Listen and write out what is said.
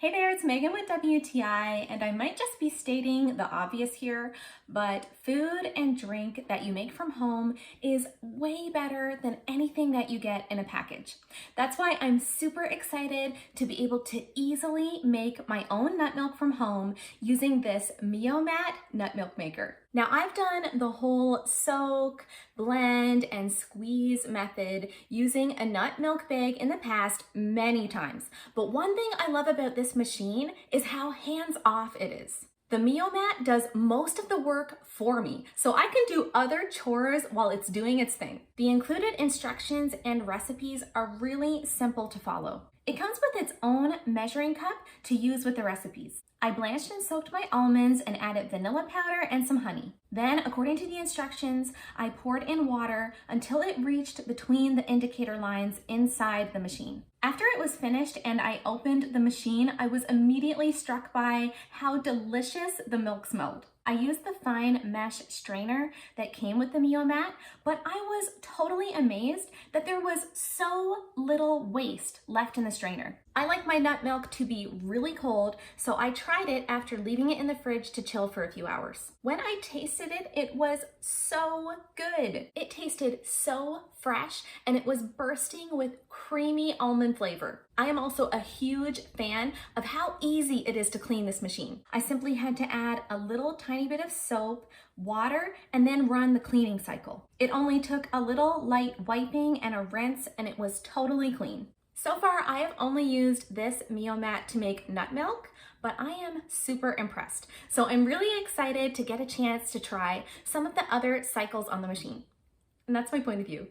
Hey there, it's Megan with WTI, and I might just be stating the obvious here, but food and drink that you make from home is way better than anything that you get in a package. That's why I'm super excited to be able to easily make my own nut milk from home using this MioMat nut milk maker. Now, I've done the whole soak, blend, and squeeze method using a nut milk bag in the past many times. But one thing I love about this machine is how hands-off it is. The MioMat does most of the work for me, so I can do other chores while it's doing its thing. The included instructions and recipes are really simple to follow. It comes with its own measuring cup to use with the recipes. I blanched and soaked my almonds and added vanilla powder and some honey. Then, according to the instructions, I poured in water until it reached between the indicator lines inside the machine. After it was finished and I opened the machine, I was immediately struck by how delicious the milk smelled. I used the fine mesh strainer that came with the MioMat, but I was totally amazed that there was so little waste left in the strainer. I like my nut milk to be really cold, so I tried it after leaving it in the fridge to chill for a few hours. When I tasted it, it was so good. It tasted so fresh and it was bursting with creamy almond flavor. I am also a huge fan of how easy it is to clean this machine. I simply had to add a little tiny bit of soap, water, and then run the cleaning cycle. It only took a little light wiping and a rinse and it was totally clean. So far, I have only used this MioMat to make nut milk, but I am super impressed. So I'm really excited to get a chance to try some of the other cycles on the machine. And that's my point of view.